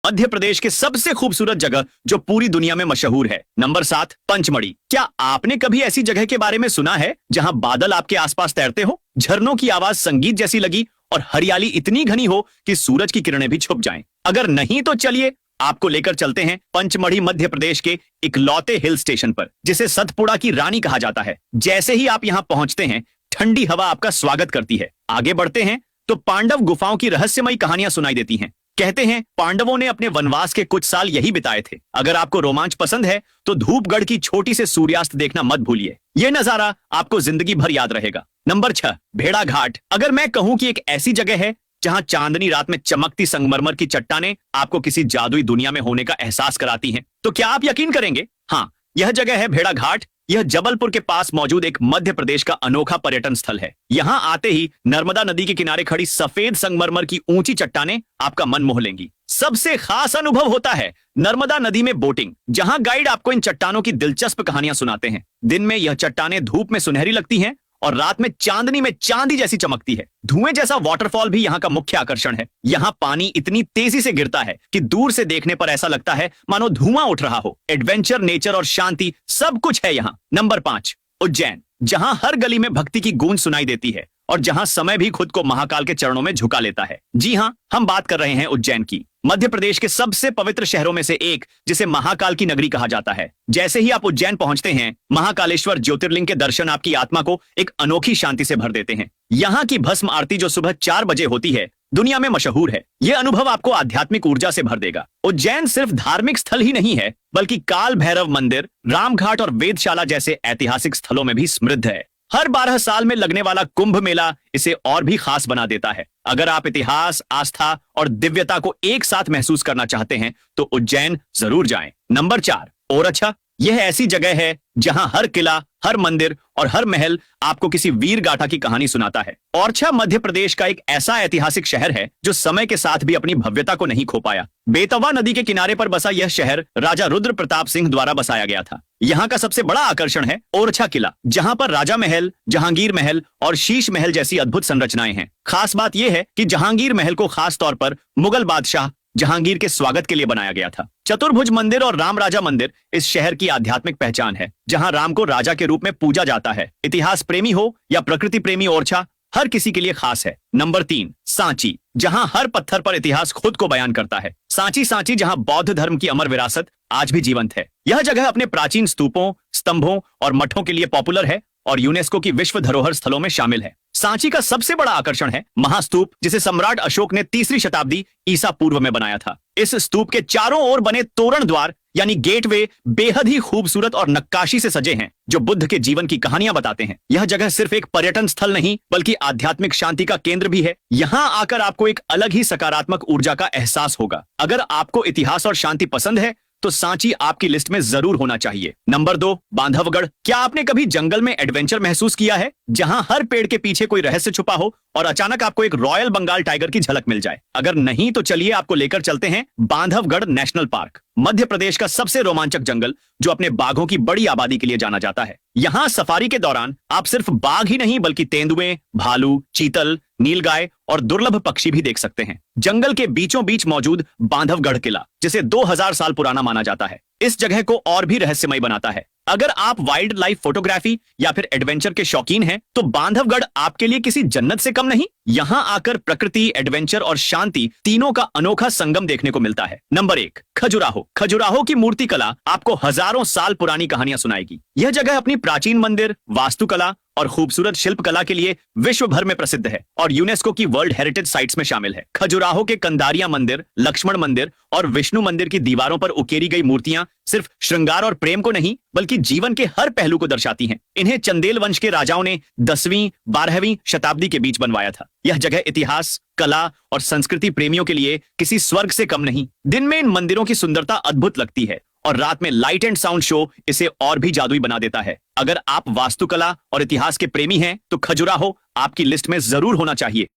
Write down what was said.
मध्य प्रदेश के सबसे खूबसूरत जगह जो पूरी दुनिया में मशहूर है। नंबर 7, पंचमढ़ी। क्या आपने कभी ऐसी जगह के बारे में सुना है जहां बादल आपके आसपास तैरते हो, झरनों की आवाज संगीत जैसी लगी और हरियाली इतनी घनी हो कि सूरज की किरणें भी छुप जाएं? अगर नहीं तो चलिए आपको लेकर चलते हैं पंचमढ़ी मध्य प्रदेश के इकलौते हिल स्टेशन पर, जिसे सतपुड़ा की रानी कहा जाता है। जैसे ही आप यहां पहुंचते हैं, ठंडी हवा आपका स्वागत करती है। आगे बढ़ते हैं तो पांडव गुफाओं की रहस्यमयी कहानियां सुनाई देती हैं। कहते हैं पांडवों ने अपने वनवास के कुछ साल यही बिताए थे। अगर आपको रोमांच पसंद है तो धूपगढ़ की छोटी से सूर्यास्त देखना मत भूलिए। यह नजारा आपको जिंदगी भर याद रहेगा। नंबर 6, भेड़ा घाट। अगर मैं कहूं कि एक ऐसी जगह है जहां चांदनी रात में चमकती संगमरमर की चट्टानें आपको किसी जादुई दुनिया में होने का एहसास कराती हैं, तो क्या आप यकीन करेंगे? हाँ, यह जगह है भेड़ा घाट। यह जबलपुर के पास मौजूद एक मध्य प्रदेश का अनोखा पर्यटन स्थल है। यहां आते ही नर्मदा नदी के किनारे खड़ी सफेद संगमरमर की ऊंची चट्टानें आपका मन मोह लेंगी। सबसे खास अनुभव होता है नर्मदा नदी में बोटिंग, जहां गाइड आपको इन चट्टानों की दिलचस्प कहानियां सुनाते हैं। दिन में यह चट्टानें धूप में सुनहरी लगती हैं और रात में चांदनी में चांदी जैसी चमकती है। धुएं जैसा वाटरफॉल भी यहाँ का मुख्य आकर्षण है। यहाँ पानी इतनी तेजी से गिरता है कि दूर से देखने पर ऐसा लगता है मानो धुआं उठ रहा हो। एडवेंचर, नेचर और शांति सब कुछ है यहाँ। नंबर 5, उज्जैन। जहां हर गली में भक्ति की गूंज सुनाई देती है और जहां समय भी खुद को महाकाल के चरणों में झुका लेता है। जी हां, हम बात कर रहे हैं उज्जैन की, मध्य प्रदेश के सबसे पवित्र शहरों में से एक, जिसे महाकाल की नगरी कहा जाता है। जैसे ही आप उज्जैन पहुंचते हैं, महाकालेश्वर ज्योतिर्लिंग के दर्शन आपकी आत्मा को एक अनोखी शांति से भर देते हैं। यहाँ की भस्म आरती जो सुबह 4 बजे होती है, दुनिया में मशहूर है। यह अनुभव आपको आध्यात्मिक ऊर्जा से भर देगा। उज्जैन सिर्फ धार्मिक स्थल ही नहीं है, बल्कि काल भैरव मंदिर, रामघाट और वेधशाला जैसे ऐतिहासिक स्थलों में भी समृद्ध है। हर 12 साल में लगने वाला कुंभ मेला इसे और भी खास बना देता है। अगर आप इतिहास, आस्था और दिव्यता को एक साथ महसूस करना चाहते हैं तो उज्जैन जरूर जाएं। नंबर 4, ओरछा। यह ऐसी जगह है जहां हर किला, हर मंदिर और हर महल आपको किसी वीर गाथा की कहानी सुनाता है। ओरछा मध्य प्रदेश का एक ऐसा ऐतिहासिक शहर है जो समय के साथ भी अपनी भव्यता को नहीं खो पाया। बेतवा नदी के किनारे पर बसा यह शहर राजा रुद्र प्रताप सिंह द्वारा बसाया गया था। यहाँ का सबसे बड़ा आकर्षण है ओरछा किला, जहां पर राजा महल, जहांगीर महल और शीश महल जैसी अद्भुत संरचनाएं हैं। खास बात यह है कि जहांगीर महल को खास तौर पर मुगल बादशाह जहांगीर के स्वागत के लिए बनाया गया था। चतुर्भुज मंदिर और राम राजा मंदिर इस शहर की आध्यात्मिक पहचान है, जहां राम को राजा के रूप में पूजा जाता है। इतिहास प्रेमी हो या प्रकृति प्रेमी, ओरछा हर किसी के लिए खास है। नंबर 3, सांची। जहां हर पत्थर पर इतिहास खुद को बयान करता है। सांची जहां बौद्ध धर्म की अमर विरासत आज भी जीवंत है। यह जगह अपने प्राचीन स्तूपों, स्तंभों और मठों के लिए पॉपुलर है और यूनेस्को की विश्व धरोहर स्थलों में शामिल है। सांची का सबसे बड़ा आकर्षण है महास्तूप, जिसे सम्राट अशोक ने 3री शताब्दी ईसा पूर्व में बनाया था। इस स्तूप के चारों ओर बने तोरण द्वार यानी गेटवे बेहद ही खूबसूरत और नक्काशी से सजे हैं, जो बुद्ध के जीवन की कहानियां बताते हैं। यह जगह सिर्फ एक पर्यटन स्थल नहीं, बल्कि आध्यात्मिक शांति का केंद्र भी है। यहाँ आकर आपको एक अलग ही सकारात्मक ऊर्जा का एहसास होगा। अगर आपको इतिहास और शांति पसंद है तो सांची आपकी लिस्ट में जरूर होना चाहिए। नंबर 2, बांधवगढ़। क्या आपने कभी जंगल में एडवेंचर महसूस किया है, जहां हर पेड़ के पीछे कोई रहस्य छुपा हो और अचानक आपको एक रॉयल बंगाल टाइगर की झलक मिल जाए? अगर नहीं तो चलिए आपको लेकर चलते हैं बांधवगढ़ नेशनल पार्क, मध्य प्रदेश का सबसे रोमांचक जंगल जो अपने बाघों की बड़ी आबादी के लिए जाना जाता है। यहाँ सफारी के दौरान आप सिर्फ बाघ ही नहीं, बल्कि तेंदुए, भालू, चीतल, नीलगाय और दुर्लभ पक्षी भी देख सकते हैं। जंगल के बीचों बीच मौजूद बांधवगढ़ किला, जिसे 2000 साल पुराना माना जाता है, इस जगह को और भी रहस्यमय बनाता है। अगर आप वाइल्ड लाइफ फोटोग्राफी या फिर एडवेंचर के शौकीन हैं, तो बांधवगढ़ आपके लिए किसी जन्नत से कम नहीं। यहाँ आकर प्रकृति, एडवेंचर और शांति तीनों का अनोखा संगम देखने को मिलता है। नंबर 1, खजुराहो। खजुराहो की मूर्ति कला आपको हजारों साल पुरानी कहानियां सुनाएगी। यह जगह अपनी प्राचीन मंदिर, वास्तुकला और खूबसूरत शिल्पकला के लिए विश्व भर में प्रसिद्ध है और यूनेस्को की वर्ल्ड हेरिटेज साइट्स में शामिल है। खजुराहो के कंदारिया मंदिर, लक्ष्मण मंदिर और विष्णु मंदिर की दीवारों पर उकेरी गई मूर्तियां सिर्फ श्रृंगार और प्रेम को नहीं, बल्कि जीवन के हर पहलू को दर्शाती हैं। इन्हें चंदेल वंश के राजाओं ने 10वीं 12वीं शताब्दी के बीच बनवाया था। यह जगह इतिहास, कला और संस्कृति प्रेमियों के लिए किसी स्वर्ग से कम नहीं। दिन में इन मंदिरों की सुंदरता अद्भुत लगती है और रात में लाइट एंड साउंड शो इसे और भी जादुई बना देता है। अगर आप वास्तुकला और इतिहास के प्रेमी हैं तो खजुराहो आपकी लिस्ट में जरूर होना चाहिए।